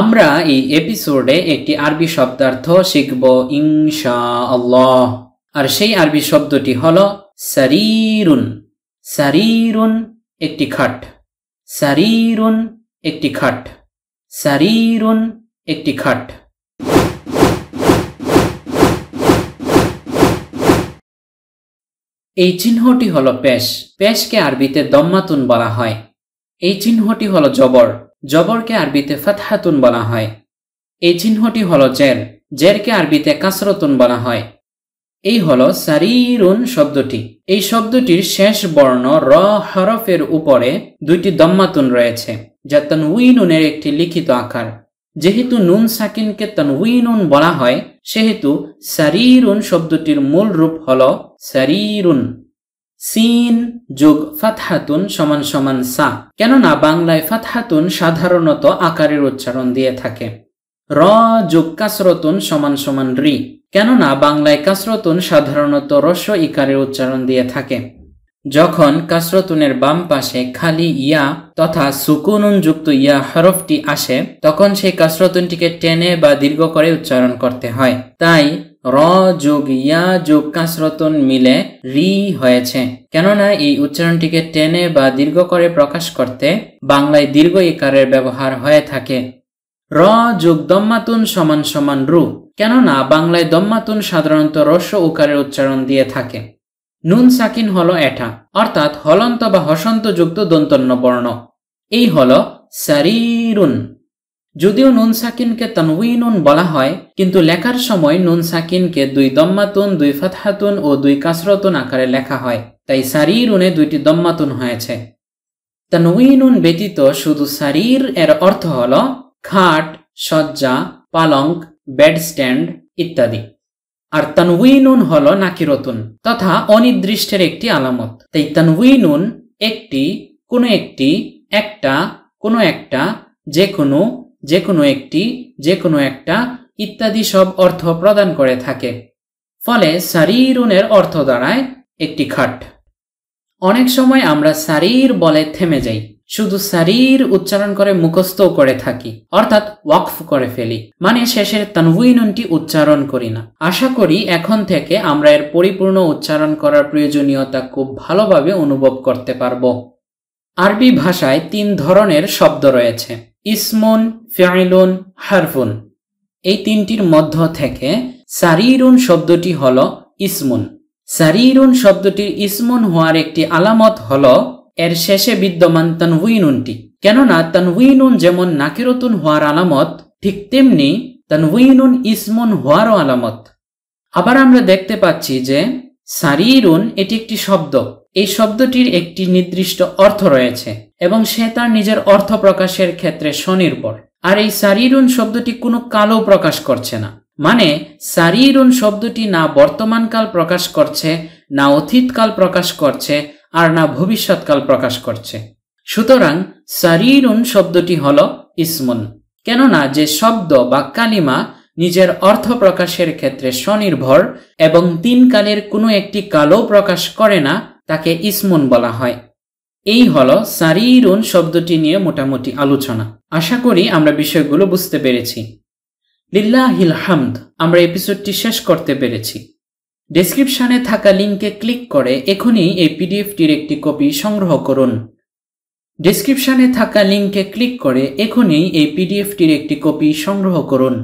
আমরা এই এপিসোডে একটি আরবি শব্দার্থ শিখব ইনশাআল্লাহ। আর সেই আরবি শব্দটি হলো সারিরুন। সারিরুন একটি খাট, সারিরুন একটি খাট, সারিরুন একটি খাট। এই চিহ্নটি হলো পেশ। পেশকে আরবিতে দম্মাতুন বলা হয়। এই চিহ্নটি হলো জবর। জবরকে আরবিতে ফাতহাতুন বলা হয়। এই চিহ্নটি হলো জের। জেরকে আরবিতে কাসরতুন বলা হয়। এই হলো সারিরুন শব্দটি। এই শব্দটির শেষ বর্ণ র হরফের উপরে দুইটি দম্মাতুন রয়েছে, যা তানউইনুনের একটি লিখিত আকার। যেহেতু নুন সাকিনকে তানউইনুন বলা হয়, সেহেতু সারিরুন শব্দটির মূল রূপ হলো সারিরুন। সিন যোগ ফাতহাতুন সমান সমান সা, কেননা বাংলায় ফাতহাতুন সাধারণত আকারের উচ্চারণ দিয়ে থাকে। র যোগ কাসরতুন সমান সমান রি, কেননা বাংলায় কাসরতুন সাধারণত রস্ব ইকারের উচ্চারণ দিয়ে থাকে। যখন কাসরতুনের বাম পাশে খালি ইয়া তথা সুকুনুন যুক্ত ইয়া হরফটি আসে, তখন সেই কাসরতুনটিকে টেনে বা দীর্ঘ করে উচ্চারণ করতে হয়। তাই র যোগ ইয়া যোগ কাসরতুন মিলে রি হয়েছে, কেননা এই উচ্চারণটিকে টেনে বা দীর্ঘ করে প্রকাশ করতে বাংলায় দীর্ঘ ইকারের ব্যবহার হয়ে থাকে। র যোগ দম্মাতুন সমান সমান রু, কেননা বাংলায় দম্মাতুন সাধারণত রস্ব উকারের উচ্চারণ দিয়ে থাকে। নুন সাকিন হলো এটা, অর্থাৎ হলন্ত বা হসন্ত যুক্ত দন্তন্য বর্ণ। এই হলো সারিরুন। যদিও নুন সাকিনকে তানউইনুন বলা হয়, কিন্তু লেখার সময় নুন সাকিনকে দুই দম্মাতুন, দুই ফাতহাতুন ও দুই কাসরতুন আকারে লেখা হয়, তাই সারিরুনে দুইটি দম্মাতুন হয়েছে। তানউইনুন ব্যতীত শুধু সারির এর অর্থ হলো খাট, শয্যা, পালঙ্ক, বেড স্ট্যান্ড ইত্যাদি। আর তানউইনুন হলো নাকিরতুন তথা অনির্দিষ্টের একটি আলামত। তাই তানউইনুন একটি, কোনো একটি, একটা, কোনো একটা, যে কোনো, যে কোনো একটি, যে কোনো একটা ইত্যাদি সব অর্থ প্রদান করে থাকে। ফলে সারিরুনের অর্থ দাঁড়ায় একটি খাট। অনেক সময় আমরা সারির বলে থেমে যাই, শুধু সারির উচ্চারণ করে মুখস্থ করে থাকি, অর্থাৎ ওয়াকফ করে ফেলি, মানে শেষের তানউইনুনটি উচ্চারণ করি না। আশা করি এখন থেকে আমরা এর পরিপূর্ণ উচ্চারণ করার প্রয়োজনীয়তা খুব ভালোভাবে অনুভব করতে পারব। আরবি ভাষায় তিন ধরনের শব্দ রয়েছে: ইসমুন, ফিআইলুন, হারফুন। এই তিনটির মধ্য থেকে সারিরুন শব্দটি হলো ইসমুন। সারিরুন শব্দটির ইসমুন হওয়ার একটি আলামত হলো এর শেষে বিদ্যমান তানউইনুনটি, কেননা তানউইনুন যেমন নাকিরতুন হওয়ার আলামত, ঠিক তেমনি তানউইনুন ইসমুন হওয়ারও আলামত। আবার আমরা দেখতে পাচ্ছি যে সারিরুন এটি একটি শব্দ। এই শব্দটির একটি নির্দিষ্ট অর্থ রয়েছে এবং সে তার নিজের অর্থ প্রকাশের ক্ষেত্রে স্বনির্ভর। আর এই সারিরুন শব্দটি কোনো কালও প্রকাশ করছে না, মানে সারিরুন শব্দটি না বর্তমানকাল প্রকাশ করছে, না অতীতকাল প্রকাশ করছে, আর না ভবিষ্যৎকাল প্রকাশ করছে। সুতরাং সারিরুন শব্দটি হলো ইসমুন, কেননা যে শব্দ বা কালিমা নিজের অর্থ প্রকাশের ক্ষেত্রে স্বনির্ভর এবং তিন কালের কোনো একটি কালও প্রকাশ করে না, তাকে ইসমুন বলা হয়। এই হলো সারিরুন শব্দটি নিয়ে মোটামুটি আলোচনা। আশা করি আমরা বিষয়গুলো বুঝতে পেরেছি। লিল্লাহিল হামদ, আমরা এপিসোডটি শেষ করতে পেরেছি। ডেসক্রিপশনে থাকা লিঙ্কে ক্লিক করে এখনই এই পিডিএফটির একটি কপি সংগ্রহ করুন। ডেসক্রিপশনে থাকা লিঙ্কে ক্লিক করে এখনই এই পিডিএফটির একটি কপি সংগ্রহ করুন।